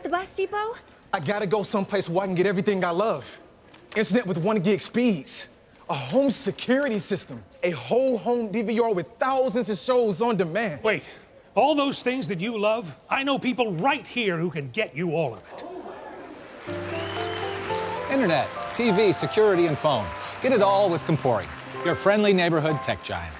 at the bus depot? I gotta go someplace where I can get everything I love. Internet with 1 gig speeds. A home security system. A whole home DVR with thousands of shows on demand. Wait, all those things that you love, I know people right here who can get you all of it. Internet, TV, security, and phone. Get it all with Compori, your friendly neighborhood tech giant.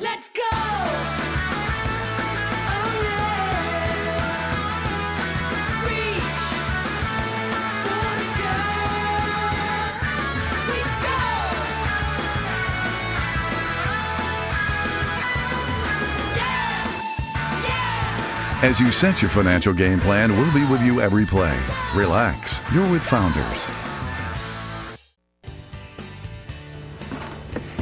Let's go! Oh yeah! Reach for the sky. We go! Yeah! Yeah! As you set your financial game plan, we'll be with you every play. Relax. You're with Founders.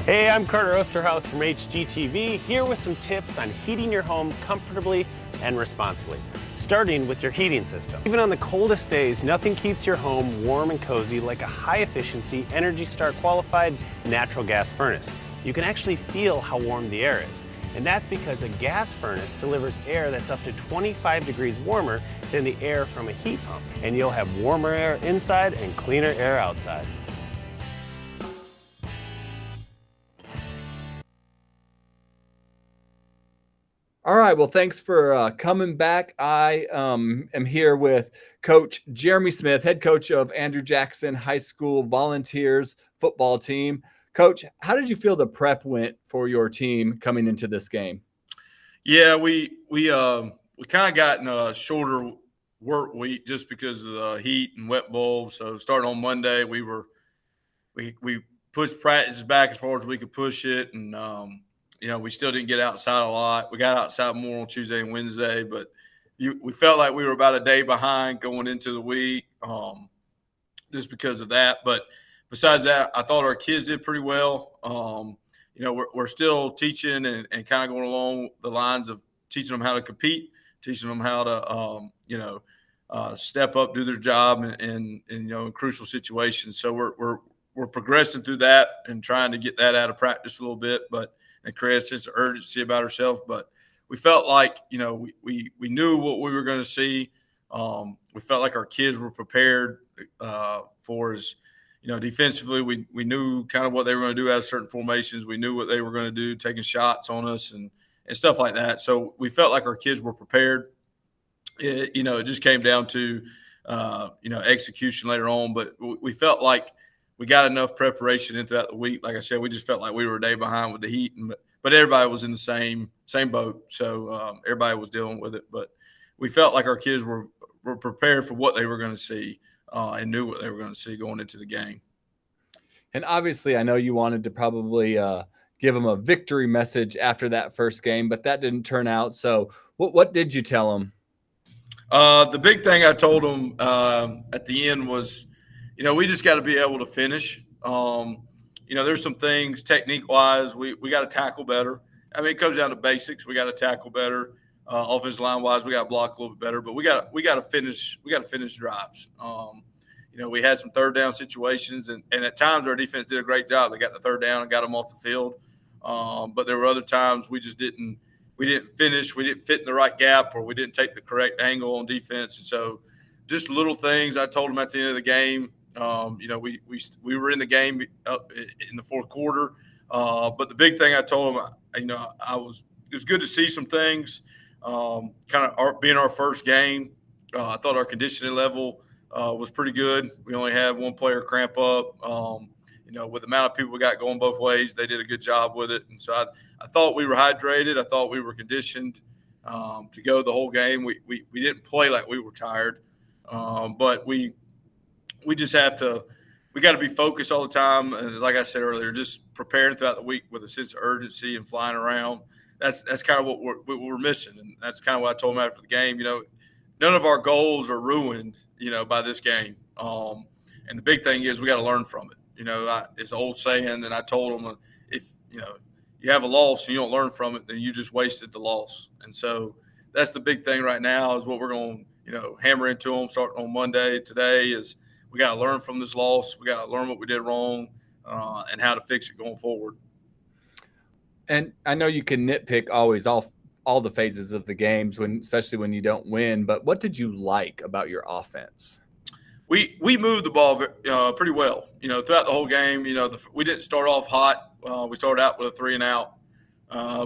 Hey, I'm Carter Osterhaus from HGTV, here with some tips on heating your home comfortably and responsibly, starting with your heating system. Even on the coldest days, nothing keeps your home warm and cozy like a high-efficiency, Energy Star qualified natural gas furnace. You can actually feel how warm the air is, and that's because a gas furnace delivers air that's up to 25 degrees warmer than the air from a heat pump, and you'll have warmer air inside and cleaner air outside. All right. Well, thanks for coming back. I am here with Coach Jeremy Smith, head coach of Andrew Jackson High School Volunteers football team. Coach, how did you feel the prep went for your team coming into this game? Yeah, we kind of got in a shorter work week just because of the heat and wet bulbs. So starting on Monday, we pushed practices back as far as we could push it, and we still didn't get outside a lot. We got outside more on Tuesday and Wednesday, but we felt like we were about a day behind going into the week just because of that. But besides that, I thought our kids did pretty well. We're still teaching and kind of going along the lines of teaching them how to compete, teaching them how to, step up, do their job in crucial situations. So we're progressing through that and trying to get that out of practice a little bit, and create a sense of urgency about ourselves. But we felt like, we knew what we were going to see. We felt like our kids were prepared for us. Defensively, we knew kind of what they were going to do out of certain formations. We knew what they were going to do, taking shots on us and stuff like that. So we felt like our kids were prepared. It just came down to, execution later on. But we felt like we got enough preparation in throughout the week. Like I said, we just felt like we were a day behind with the heat, but everybody was in the same boat. So everybody was dealing with it. But we felt like our kids were prepared for what they were going to see and knew what they were going to see going into the game. And obviously, I know you wanted to probably give them a victory message after that first game, but that didn't turn out. So what did you tell them? The big thing I told them at the end was, we just got to be able to finish. There's some things technique-wise we got to tackle better. I mean, it comes down to basics. We got to tackle better. Offensive line-wise, we got to block a little bit better. But we got to finish. We got to finish drives. We had some third down situations, and at times our defense did a great job. They got the third down and got them off the field. But there were other times we just didn't. We didn't finish. We didn't fit in the right gap, or we didn't take the correct angle on defense. And so, just little things. I told them at the end of the game. We were in the game in the fourth quarter, but the big thing I told them, it was good to see some things. Kind of being our first game, I thought our conditioning level was pretty good. We only had one player cramp up. With the amount of people we got going both ways, they did a good job with it. And so I thought we were hydrated. I thought we were conditioned to go the whole game. We didn't play like we were tired, but we just have to we got to be focused all the time. And like I said earlier, just preparing throughout the week with a sense of urgency and flying around. That's kind of what we're missing, and that's kind of what I told him after the game. None of our goals are ruined, by this game. And the big thing is we got to learn from it. It's an old saying, and I told him if you have a loss and you don't learn from it, then you just wasted the loss. And so that's the big thing right now is what we're going to hammer into them starting on Monday. Today is we got to learn from this loss. We got to learn what we did wrong and how to fix it going forward. And I know you can nitpick always all the phases of the games, especially when you don't win. But what did you like about your offense? We moved the ball pretty well. Throughout the whole game. We didn't start off hot. We started out with a 3-and-out,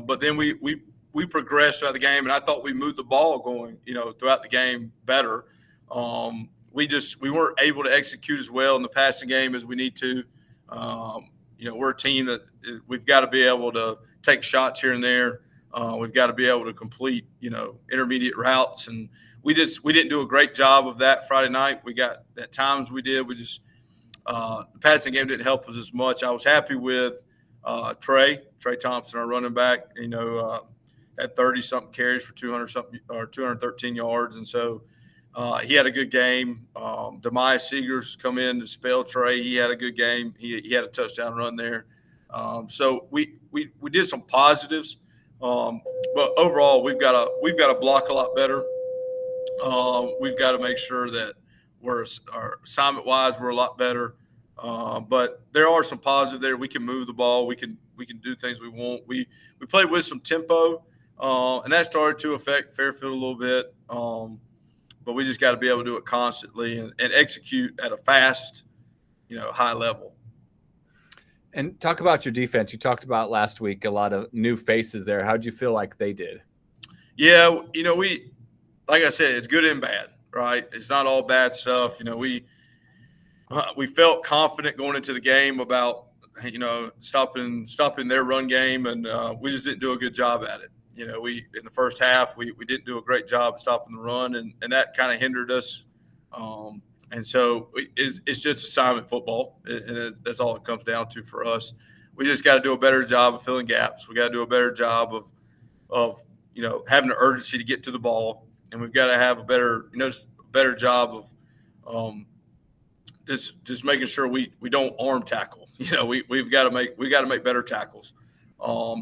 but then we progressed throughout the game, and I thought we moved the ball going throughout the game better. We weren't able to execute as well in the passing game as we need to. We're a team that we've got to be able to take shots here and there. We've got to be able to complete, intermediate routes. And we didn't do a great job of that Friday night. We got at times we did. We just the passing game didn't help us as much. I was happy with Trey Thompson, our running back. Had 30-something carries for 200-something or 213 yards, and so he had a good game. Demiah Seegers come in to spell Trey. He had a good game. He had a touchdown run there. So we did some positives, but overall we've got to block a lot better. We've got to make sure that our assignment wise we're a lot better. But there are some positives there. We can move the ball. We can do things we want. We played with some tempo, and that started to affect Fairfield a little bit. But we just got to be able to do it constantly and execute at a fast, high level. And talk about your defense. You talked about last week a lot of new faces there. How'd you feel like they did? Yeah, like I said, it's good and bad, right? It's not all bad stuff. We felt confident going into the game about stopping their run game, and we just didn't do a good job at it. In the first half we didn't do a great job of stopping the run, and that kind of hindered us. And so it's just assignment football, and that's all it comes down to for us. We just got to do a better job of filling gaps. We got to do a better job of having the urgency to get to the ball, and we've got to have a better job of just making sure we don't arm tackle. We've got to make better tackles.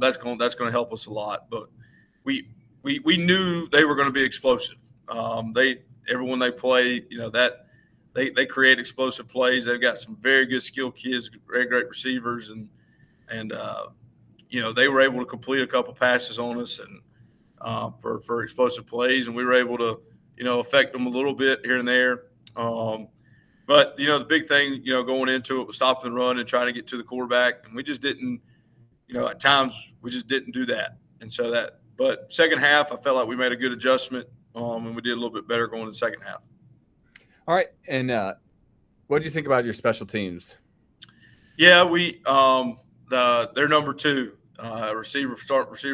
That's going to help us a lot. But we knew they were going to be explosive. Everyone they play, that they create explosive plays. They've got some very good skilled kids, very great receivers, and they were able to complete a couple passes on us and for explosive plays, and we were able to affect them a little bit here and there. But the big thing going into it was stopping the run and trying to get to the quarterback, and we just didn't. At times we just didn't do that, and so that. But second half, I felt like we made a good adjustment, and we did a little bit better going in the second half. All right, and what do you think about your special teams? Yeah, they're number 2 receiver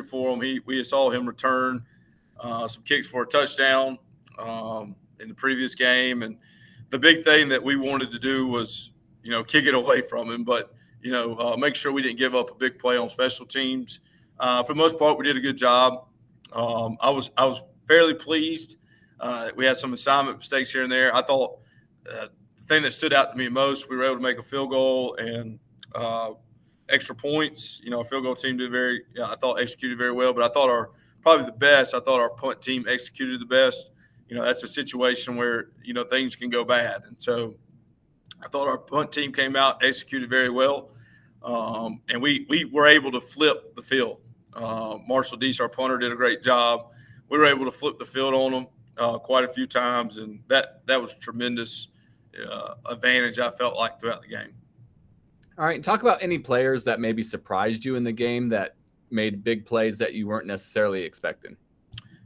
for him. We saw him return some kicks for a touchdown in the previous game, and the big thing that we wanted to do was kick it away from him, but make sure we didn't give up a big play on special teams. For the most part, we did a good job. I was fairly pleased. We had some assignment mistakes here and there. I thought the thing that stood out to me most, we were able to make a field goal and extra points. Our field goal team I thought executed very well, but I thought our punt team executed the best. That's a situation where, things can go bad. And so I thought our punt team came out, executed very well. And we were able to flip the field. Marshall Deese, our punter, did a great job. We were able to flip the field on them quite a few times, and that was a tremendous advantage I felt like throughout the game. All right, talk about any players that maybe surprised you in the game that made big plays that you weren't necessarily expecting.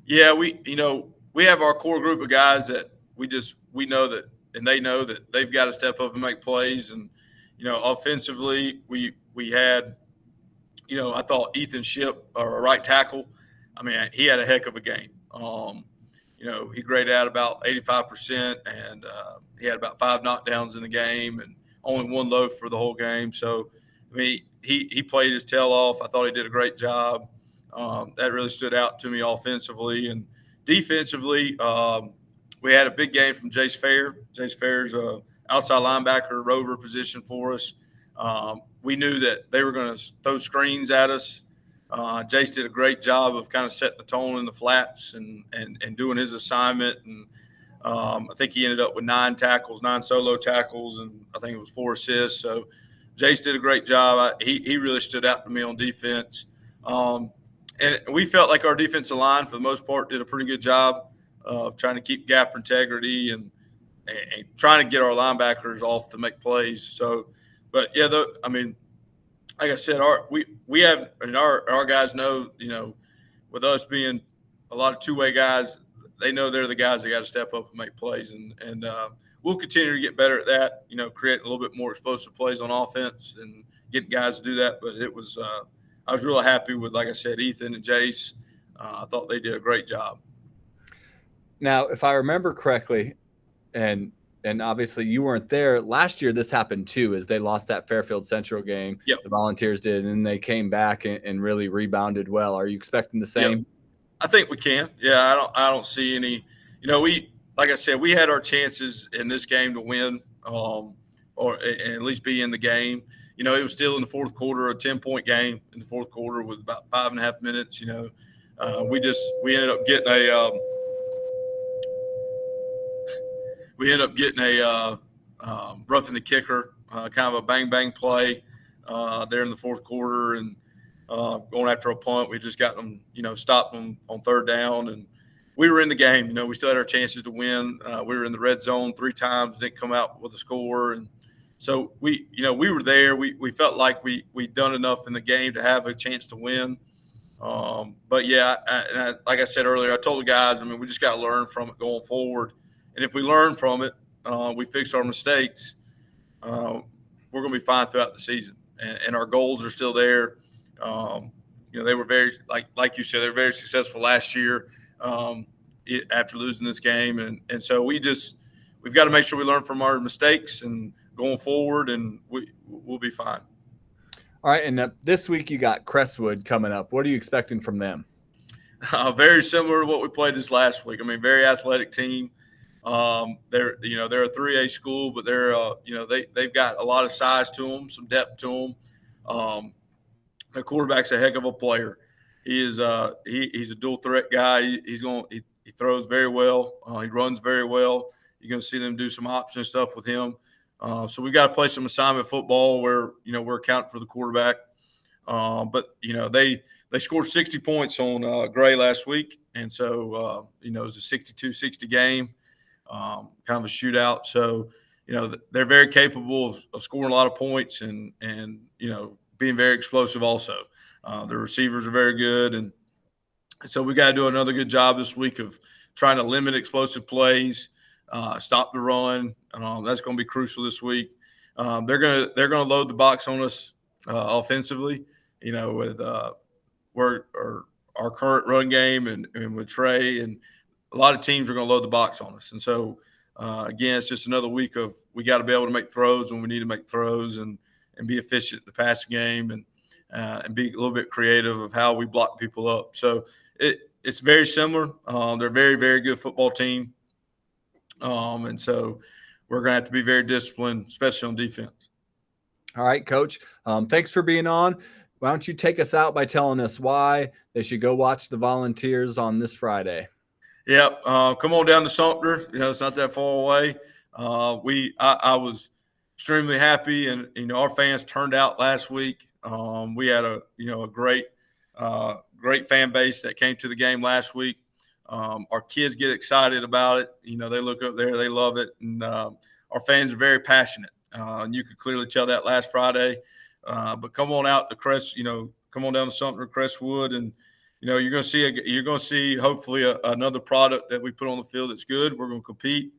Yeah, we have our core group of guys that we know that, and they know that they've got to step up and make plays. And offensively, we had, I thought Ethan Shipp, our right tackle, he had a heck of a game. He graded out about 85%, and he had about 5 knockdowns in the game. And only one loaf for the whole game. So, I mean, he played his tail off. I thought he did a great job. That really stood out to me offensively. And defensively, we had a big game from Jace Fair. Jace Fair's a outside linebacker, rover position for us. We knew that they were going to throw screens at us. Jace did a great job of kind of setting the tone in the flats and doing his assignment. And I think he ended up with 9 solo tackles, and I think it was 4 assists. So Jace did a great job. He really stood out to me on defense. And we felt like our defensive line, for the most part, did a pretty good job of trying to keep gap integrity and trying to get our linebackers off to make plays. So, but yeah, I mean, like I said, we have, and our guys know, with us being a lot of two-way guys, they know they're the guys that got to step up and make plays, and we'll continue to get better at that. Creating a little bit more explosive plays on offense and getting guys to do that. But it was, I was really happy with, like I said, Ethan and Jace. I thought they did a great job. Now, if I remember correctly, and obviously you weren't there last year, this happened too, as they lost that Fairfield Central game. Yep. The Volunteers did, and they came back and really rebounded well. Are you expecting the same? Yep. I think we can. Yeah, I don't see any. Like I said, we had our chances in this game to win, or at least be in the game. It was still in the fourth quarter, a 10-point game in the fourth quarter with about 5.5 minutes. We ended up getting a roughing the kicker, kind of a bang play there in the fourth quarter, and going after a punt. We just got them, stopped them on third down, and we were in the game. We still had our chances to win. We were in the red zone 3 times, didn't come out with a score, and so we were there. We felt like we'd done enough in the game to have a chance to win. But yeah, like I said earlier, I told the guys, we just got to learn from it going forward. And if we learn from it, we fix our mistakes, we're going to be fine throughout the season. And our goals are still there. They were very, like you said, they were very successful last year after losing this game. And so we've got to make sure we learn from our mistakes and going forward, and we'll be fine. All right. And this week you got Crestwood coming up. What are you expecting from them? Very similar to what we played this last week. Very athletic team. They're a 3A school, but they've got a lot of size to them, some depth to them. The quarterback's a heck of a player. He is he's a dual threat guy. He throws very well. He runs very well. You're going to see them do some option stuff with him. So we got to play some assignment football where we're accounting for the quarterback. But they scored 60 points on Gray last week, and so it was a 62-60 game. Kind of a shootout. So, they're very capable of scoring a lot of points and being very explosive also. The receivers are very good. And so we got to do another good job this week of trying to limit explosive plays, stop the run. That's going to be crucial this week. They're going to load the box on us offensively, with our current run game and with Trey, and a lot of teams are going to load the box on us. And so, again, it's just another week of we got to be able to make throws when we need to make throws and be efficient in the passing game and be a little bit creative of how we block people up. So it's very similar. They're a very, very good football team. And so we're going to have to be very disciplined, especially on defense. All right, Coach. Thanks for being on. Why don't you take us out by telling us why they should go watch the Volunteers on this Friday? Yep. Come on down to Sumter. It's not that far away. I was extremely happy, and our fans turned out last week. We had a great fan base that came to the game last week. Our kids get excited about it. They look up there, they love it, and our fans are very passionate. And you could clearly tell that last Friday. But come on out to come on down to Sumter, Crestwood, and you're going to see hopefully another product that we put on the field that's good. We're going to compete.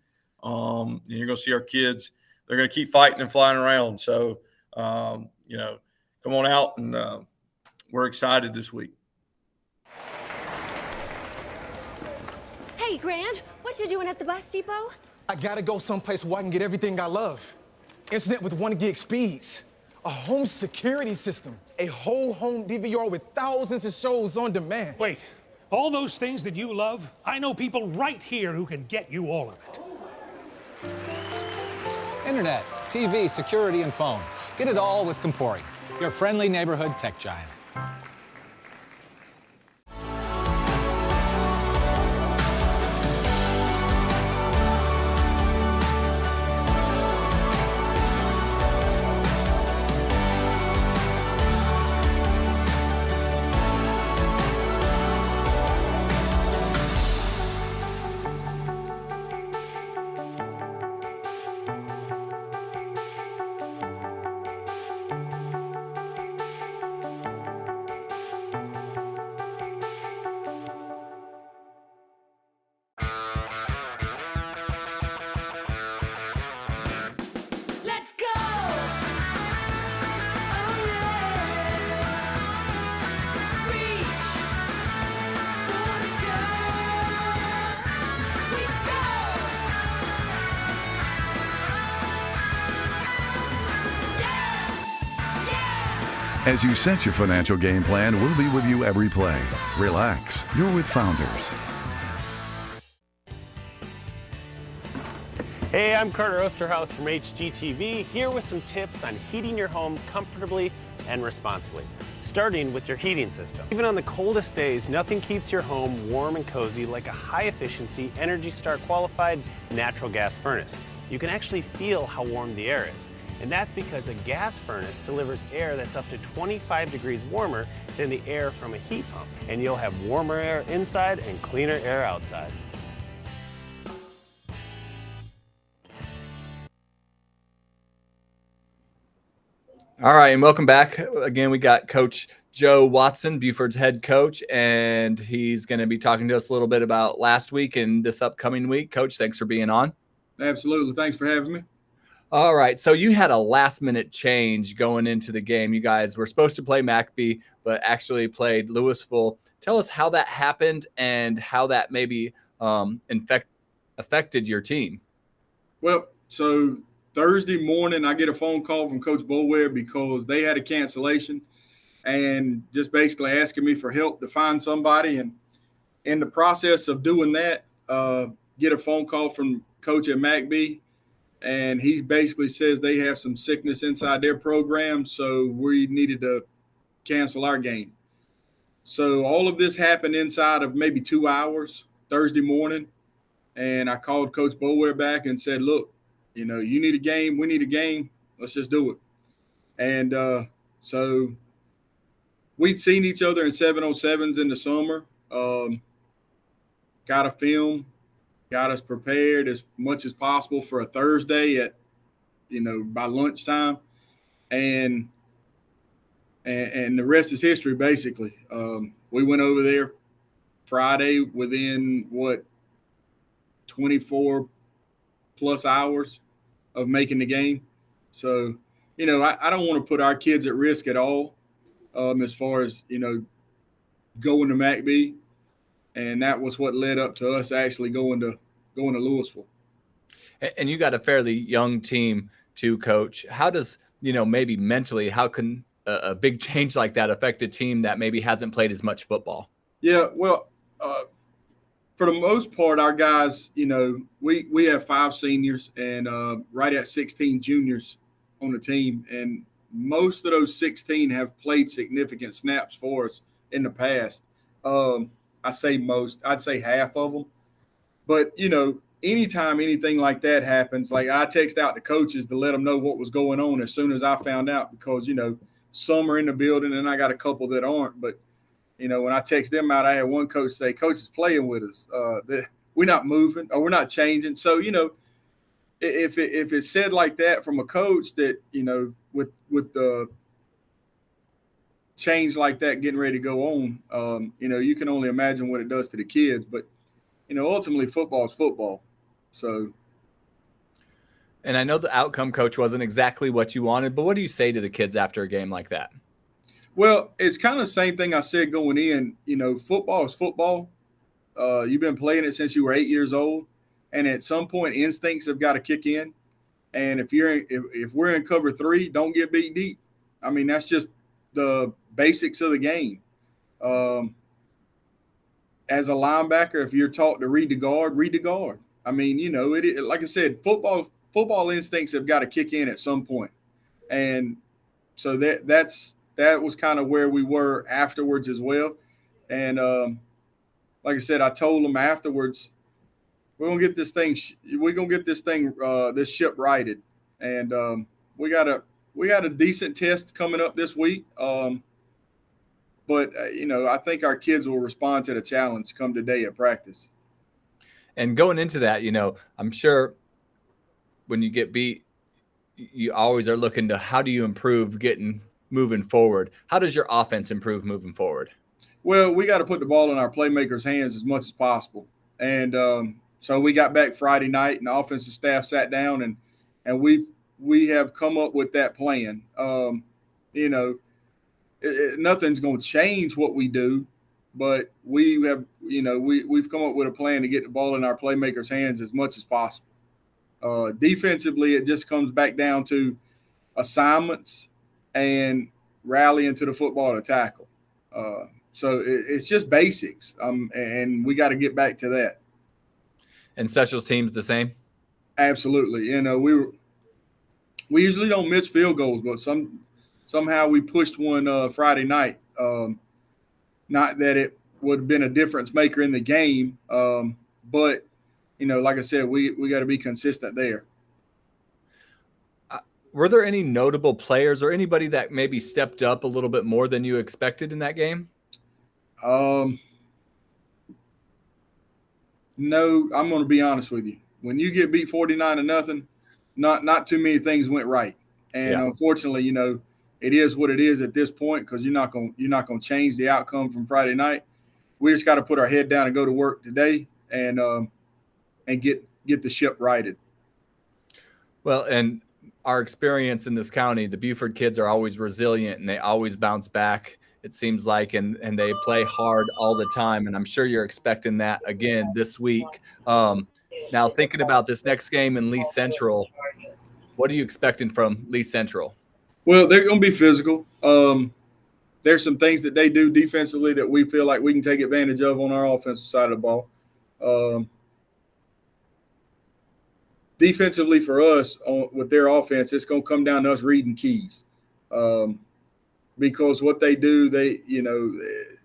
And you're going to see our kids. They're going to keep fighting and flying around. So, come on out, and we're excited this week. Hey, Grant, what you doing at the bus depot? I gotta go someplace where I can get everything I love. internet with 1 gig speeds, a home security system, a whole home DVR with thousands of shows on demand. Wait, all those things that you love, I know people right here who can get you all of it. Internet, TV, security, and phone. Get it all with Compori, your friendly neighborhood tech giant. Let's go! Oh yeah! Reach for the sky. We go! Yeah! Yeah! As you set your financial game plan, we'll be with you every play. Relax. You're with Founders. Hey, I'm Carter Osterhaus from HGTV, here with some tips on heating your home comfortably and responsibly, starting with your heating system. Even on the coldest days, nothing keeps your home warm and cozy like a high-efficiency, Energy Star qualified natural gas furnace. You can actually feel how warm the air is, and that's because a gas furnace delivers air that's up to 25 degrees warmer than the air from a heat pump, and you'll have warmer air inside and cleaner air outside. All right, and welcome back. Again, we got Coach Joe Watson, Buford's head coach, and he's going to be talking to us a little bit about last week and this upcoming week. Coach, thanks for being on. Absolutely. Thanks for having me. All right, so you had a last-minute change going into the game. You guys were supposed to play McBee, but actually played Louisville. Tell us how that happened and how that maybe affected your team. Well, so Thursday morning, I get a phone call from Coach Boulware because they had a cancellation and just basically asking me for help to find somebody. And in the process of doing that, get a phone call from Coach at McBee, and he basically says they have some sickness inside their program, so we needed to cancel our game. So all of this happened inside of maybe 2 hours Thursday morning, and I called Coach Boulware back and said, look, you know, you need a game. We need a game. Let's just do it. And so we'd seen each other in 707s in the summer, got a film, got us prepared as much as possible for a Thursday at, you know, by lunchtime. And the rest is history, basically. We went over there Friday within, 24 plus hours of making the game. So, you know, I don't want to put our kids at risk at all as far as, you know, going to McBee. And that was what led up to us actually going to Louisville. And you got a fairly young team too, Coach. How does, you know, maybe mentally, how can a big change like that affect a team that maybe hasn't played as much football? Yeah, well, for the most part, our guys, you know, we have 5 seniors and right at 16 juniors on the team. And most of those 16 have played significant snaps for us in the past. I say most, I'd say half of them. But, you know, anytime anything like that happens, like I text out the coaches to let them know what was going on as soon as I found out because, you know, some are in the building and I got a couple that aren't. But, you know, when I text them out, I had one coach say, Coach is playing with us. We're not moving or we're not changing. So, you know, if it's said like that from a coach that, you know, with the change like that getting ready to go on, you know, you can only imagine what it does to the kids. But, you know, ultimately football is football. So. And I know the outcome, Coach, wasn't exactly what you wanted, but what do you say to the kids after a game like that? Well, it's kind of the same thing I said going in. You know, football is football. You've been playing it since you were 8 years old. And at some point, instincts have got to kick in. And if we're in cover 3, don't get beat deep. I mean, that's just the basics of the game. As a linebacker, if you're taught to read the guard, read the guard. I mean, like I said, football instincts have got to kick in at some point. And so that was kind of where we were afterwards as well. And like I said, I told them afterwards, we're gonna get this thing. This ship righted, and we got a decent test coming up this week. But I think our kids will respond to the challenge come today at practice. And going into that, I'm sure when you get beat, you always are looking to how do you improve moving forward. How does your offense improve moving forward? Well, we got to put the ball in our playmakers' hands as much as possible. And so we got back Friday night, and the offensive staff sat down, and we have come up with that plan. Nothing's going to change what we do, but we've come up with a plan to get the ball in our playmakers' hands as much as possible. Defensively, it just comes back down to assignments and rallying to the football to tackle. So it's just basics, and we got to get back to that. And special teams the same? Absolutely. We usually don't miss field goals, but somehow we pushed one Friday night. Not that it would have been a difference maker in the game, but like I said, we got to be consistent there. Were there any notable players or anybody that maybe stepped up a little bit more than you expected in that game? No, I'm going to be honest with you. When you get beat 49-0, not too many things went right, and unfortunately, it is what it is at this point because you're not going to change the outcome from Friday night. We just got to put our head down and go to work today and get the ship righted. Well, and our experience in this county, the Buford kids are always resilient and they always bounce back, it seems like, and they play hard all the time. And I'm sure you're expecting that again this week. Now, thinking about this next game in Lee Central, what are you expecting from Lee Central? Well, they're going to be physical. There's some things that they do defensively that we feel like we can take advantage of on our offensive side of the ball. Defensively for us with their offense, it's going to come down to us reading keys. Because what they do,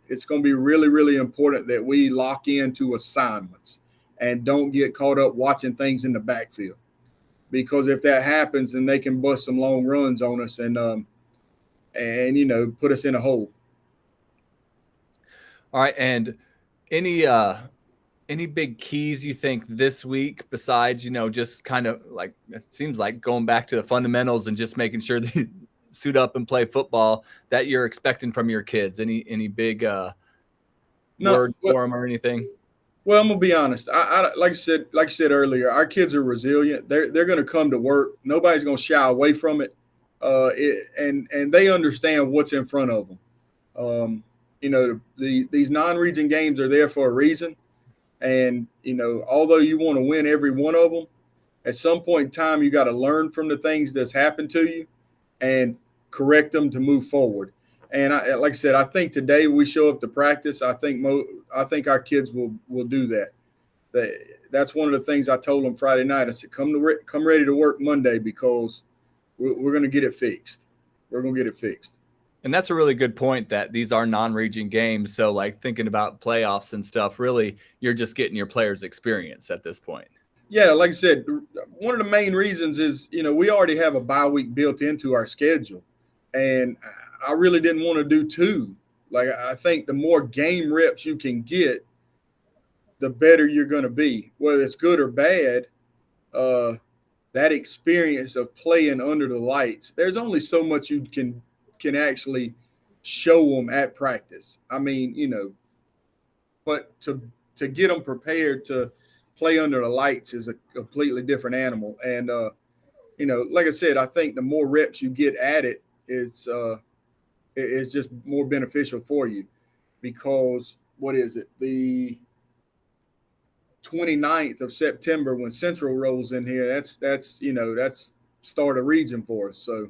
it's going to be really, really important that we lock into assignments and don't get caught up watching things in the backfield. Because if that happens, then they can bust some long runs on us and put us in a hole. All right, and any big keys you think this week besides just kind of like it seems like going back to the fundamentals and just making sure they suit up and play football that you're expecting from your kids? Any big word for them or anything? Well, I'm gonna be honest. I like I said earlier, our kids are resilient. They're gonna come to work. Nobody's gonna shy away from it. And they understand what's in front of them. These non-region games are there for a reason. And although you want to win every one of them, at some point in time you got to learn from the things that's happened to you and correct them to move forward. And like I said, I think today we show up to practice. I think our kids will do that. That's one of the things I told them Friday night. I said, come ready to work Monday because we're going to get it fixed. We're going to get it fixed. And that's a really good point that these are non-region games. So like thinking about playoffs and stuff, really, you're just getting your players' experience at this point. Yeah, like I said, one of the main reasons is, we already have a bye week built into our schedule. And I really didn't want to do two. Like, I think the more game reps you can get, the better you're going to be. Whether it's good or bad, that experience of playing under the lights, there's only so much you can actually show them at practice. I mean, but to get them prepared to play under the lights is a completely different animal. And, like I said, I think the more reps you get at it, it's just more beneficial for you because what is it? The 29th of September when Central rolls in here, that's start a region for us. So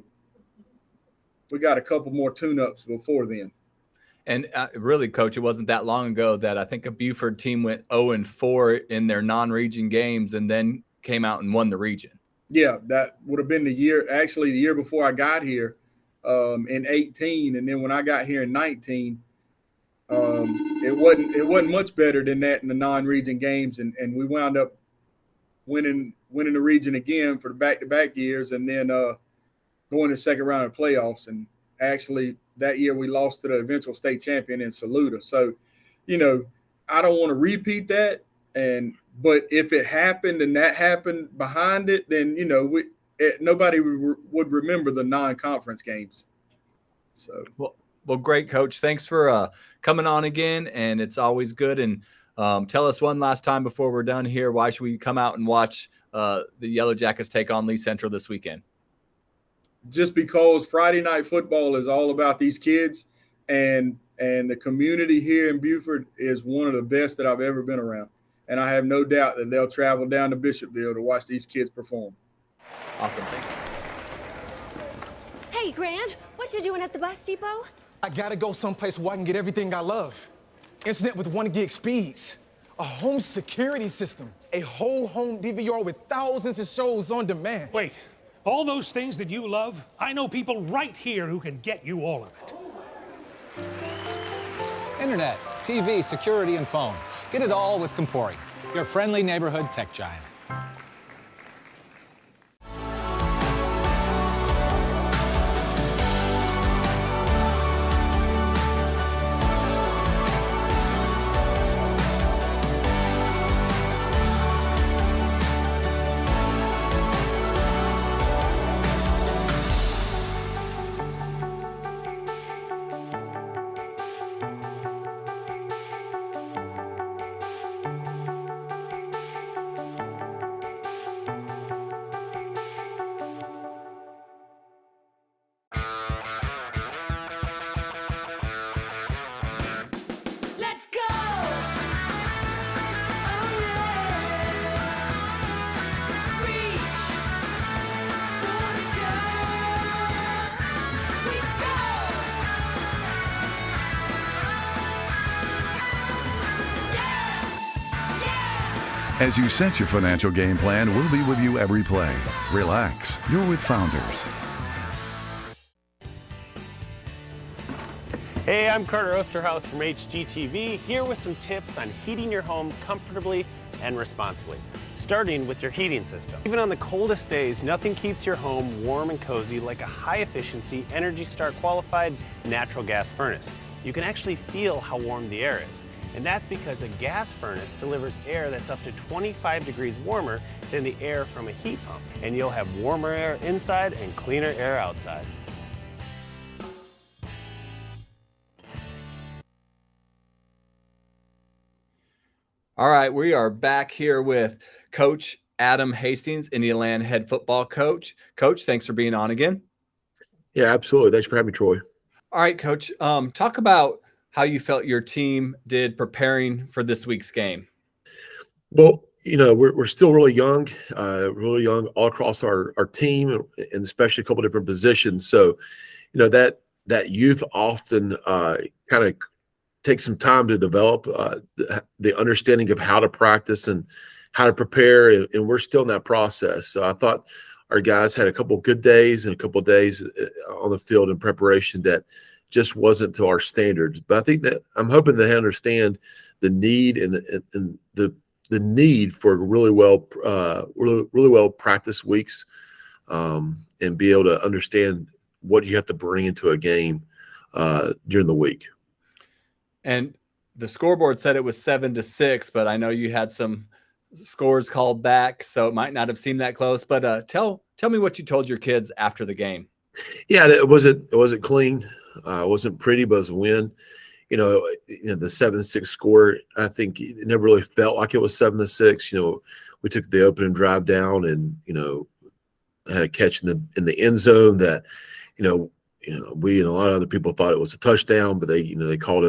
we got a couple more tune-ups before then. And really, Coach, it wasn't that long ago that I think a Buford team went 0-4 in their non-region games and then came out and won the region. Yeah, that would have been the year before I got here in 18. And then when I got here in 19, it wasn't much better than that in the non-region games. And we wound up winning the region again for the back-to-back years, and then going to the second round of playoffs. And actually that year we lost to the eventual state champion in Saluda. So, I don't want to repeat that. But if it happened and that happened behind it, then, nobody would remember the non-conference games. So, well, great, Coach. Thanks for coming on again. And it's always good. And tell us one last time before we're done here, why should we come out and watch the Yellow Jackets take on Lee Central this weekend? Just because Friday night football is all about these kids, and the community here in Buford is one of the best that I've ever been around. And I have no doubt that they'll travel down to Bishopville to watch these kids perform. Awesome. Thank you. Hey, Grant, what you doing at the bus depot? I gotta go someplace where I can get everything I love. Internet with 1 gig speeds. A home security system. A whole home DVR with thousands of shows on demand. Wait, all those things that you love, I know people right here who can get you all of it. Internet, TV, security, and phone. Get it all with Compori, your friendly neighborhood tech giant. Let's go! Oh yeah! Reach for the sky. We go! Yeah! Yeah! As you set your financial game plan, we'll be with you every play. Relax. You're with Founders. Hey, I'm Carter Osterhaus from HGTV, here with some tips on heating your home comfortably and responsibly, starting with your heating system. Even on the coldest days, nothing keeps your home warm and cozy like a high-efficiency, Energy Star qualified natural gas furnace. You can actually feel how warm the air is. And that's because a gas furnace delivers air that's up to 25 degrees warmer than the air from a heat pump. And you'll have warmer air inside and cleaner air outside. All right, we are back here with Coach Adam Hastings, Indiana head football coach. Coach, thanks for being on again. Yeah, absolutely. Thanks for having me, Troy. All right, Coach, talk about how you felt your team did preparing for this week's game. Well, we're still really young all across our team, and especially a couple different positions. So, that youth often kind of takes some time to develop the understanding of how to practice and how to prepare, and we're still in that process. So I thought our guys had a couple of good days and a couple of days on the field in preparation that just wasn't to our standards. But I think that I'm hoping they understand the need and the need for really well practice weeks, and be able to understand what you have to bring into a game during the week. And the scoreboard said it was 7-6, but I know you had some scores called back, so it might not have seemed that close. But tell me what you told your kids after the game. Yeah, it wasn't clean. It wasn't pretty, but it was a win. The 7-6 score, I think it never really felt like it was 7-6. We took the opening drive down and, had a catch in the end zone that, we and a lot of other people thought it was a touchdown, but they called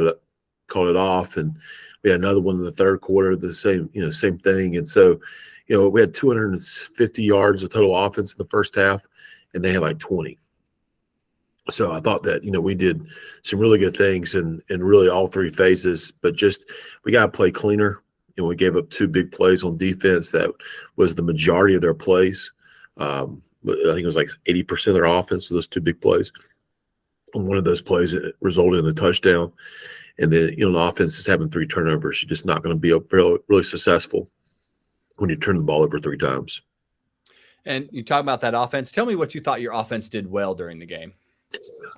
called it off, and we had another one in the third quarter, the same thing. And so, we had 250 yards of total offense in the first half, and they had like 20. So I thought that, we did some really good things in really all three phases, but just we got to play cleaner. We gave up 2 big plays on defense. That was the majority of their plays. I think it was like 80% of their offense for those 2 big plays. And one of those plays it resulted in a touchdown. And then, the offense is having 3 turnovers. You're just not going to be really successful when you turn the ball over 3 times. And you talk about that offense. Tell me what you thought your offense did well during the game.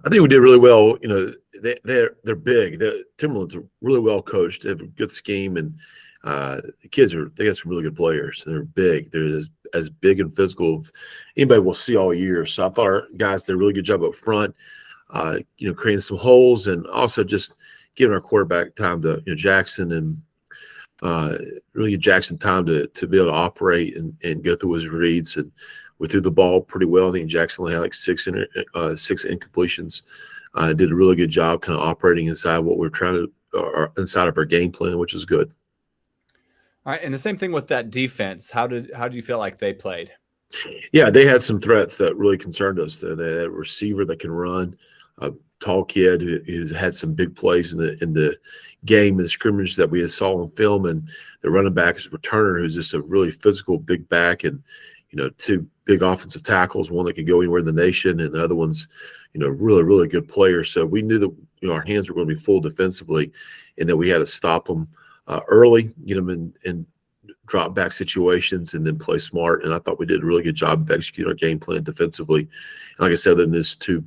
I think we did really well. They're big. The Timberlands are really well coached. They have a good scheme, and the kids they got some really good players. They're big. They're as big and physical as anybody will see all year. So I thought our guys did a really good job up front, creating some holes, and also just giving our quarterback time to Jackson, and really give Jackson time to be able to operate and go through his reads. And we threw the ball pretty well. I think Jackson only had like 6 incompletions. Did a really good job kind of operating inside what we're trying to, or inside of our game plan, which is good. All right, and the same thing with that defense. How do you feel like they played? Yeah, they had some threats that really concerned us. They had a receiver that can run, a tall kid who's had some big plays in the game and the scrimmage that we saw on film, and the running back is a returner who's just a really physical big back, and 2 big offensive tackles, one that could go anywhere in the nation, and the other one's really, really good player. So we knew that our hands were going to be full defensively, and that we had to stop them early, get them in drop back situations, and then play smart. And I thought we did a really good job of executing our game plan defensively. And like I said, in this two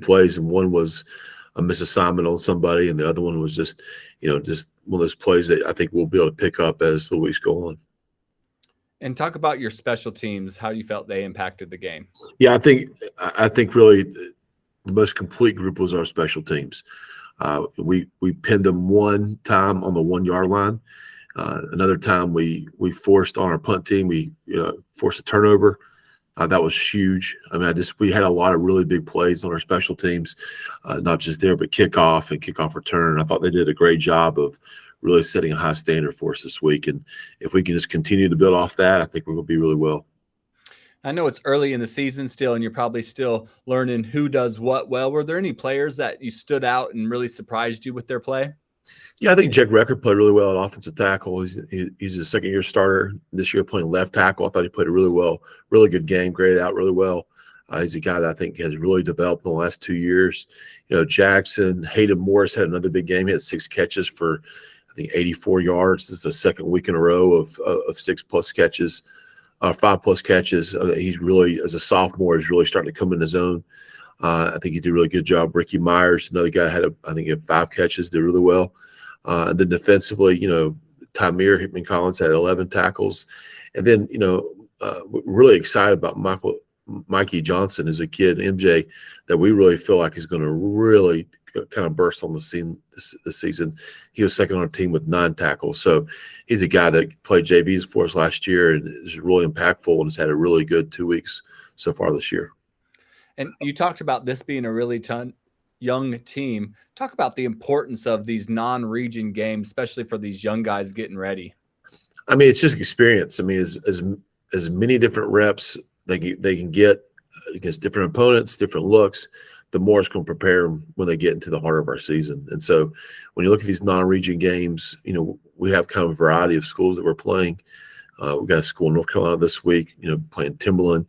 plays, and one was a misassignment on somebody, and the other one was just one of those plays that I think we'll be able to pick up as the weeks go on. And talk about your special teams, how you felt they impacted the game. Yeah, I think really the most complete group was our special teams. We pinned them one time on the 1-yard line. Another time we forced on our punt team, we forced a turnover. That was huge. I mean, we had a lot of really big plays on our special teams, not just there, but kickoff and kickoff return. I thought they did a great job of really setting a high standard for us this week. And if we can just continue to build off that, I think we're going to be really well. I know it's early in the season still, and you're probably still learning who does what well. Were there any players that you stood out and really surprised you with their play? Yeah, I think Jack Record played really well at offensive tackle. He's a second-year starter this year playing left tackle. I thought he played a really well, really good game, graded out really well. He's a guy that I think has really developed in the last 2 years. Jackson, Hayden Morris had another big game. He had 6 catches for, I think, 84 yards. This is the second week in a row of 6+ catches, 5+ catches. He's really, as a sophomore, is really starting to come in his own. I think he did a really good job. Ricky Myers, another guy, had 5 catches, did really well. And then defensively, Tamir Hickman Collins had 11 tackles. And then, really excited about Mikey Johnson as a kid, MJ, that we really feel like is going to really kind of burst on the scene this season. He was second on our team with 9 tackles. So he's a guy that played JVs for us last year and is really impactful and has had a really good 2 weeks so far this year. And you talked about this being a really young team. Talk about the importance of these non-region games, especially for these young guys getting ready. I mean, it's just experience. I mean, as many different reps they can get against different opponents, different looks, the more it's going to prepare them when they get into the heart of our season. And so when you look at these non-region games, we have kind of a variety of schools that we're playing. We've got a school in North Carolina this week, playing Timberland.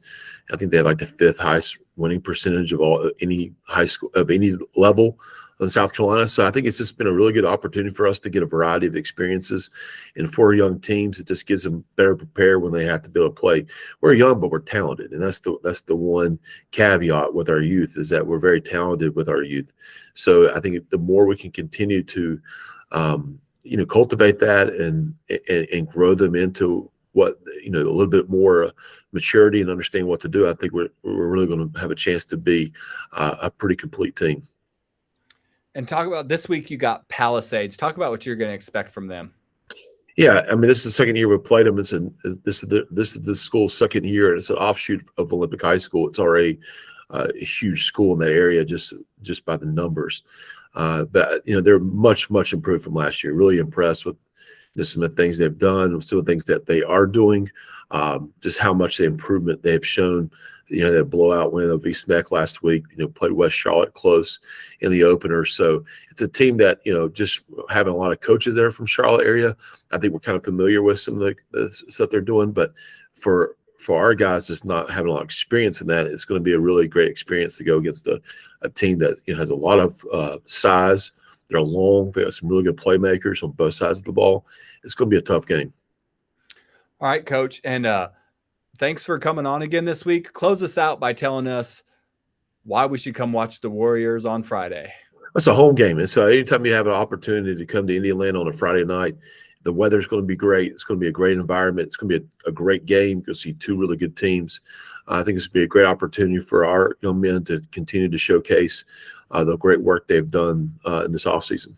I think they have like the 5th highest winning percentage of any high school of any level in South Carolina. So I think it's just been a really good opportunity for us to get a variety of experiences. And for young teams, it just gives them better prepared when they have to be able to play. We're young, but we're talented. And that's the one caveat with our youth, is that we're very talented with our youth. So I think the more we can continue to, cultivate that and grow them into what, a little bit more maturity and understand what to do, I think we're really going to have a chance to be a pretty complete team. And talk about this week, you got Palisades. Talk about what you're going to expect from them. Yeah, I mean, this is the second year we've played them. This is the school's second year, and it's an offshoot of Olympic High School. It's already a huge school in that area just by the numbers. But they're much improved from last year. Really impressed with some of the things they've done, some of the things that they are doing, just how much the improvement they've shown. That blowout win of East Meck last week, played West Charlotte close in the opener. So it's a team that, just having a lot of coaches there from Charlotte area, I think we're kind of familiar with some of the stuff they're doing. But for our guys just not having a lot of experience in that, it's going to be a really great experience to go against a team that has a lot of size. They're long. They got some really good playmakers on both sides of the ball. It's going to be a tough game. All right, Coach. And thanks for coming on again this week. Close us out by telling us why we should come watch the Warriors on Friday. It's a home game. And so anytime you have an opportunity to come to Indiana on a Friday night, the weather's going to be great. It's going to be a great environment. It's going to be a great game. You'll see two really good teams. I think it's going to be a great opportunity for our young men to continue to showcase the great work they've done in this offseason.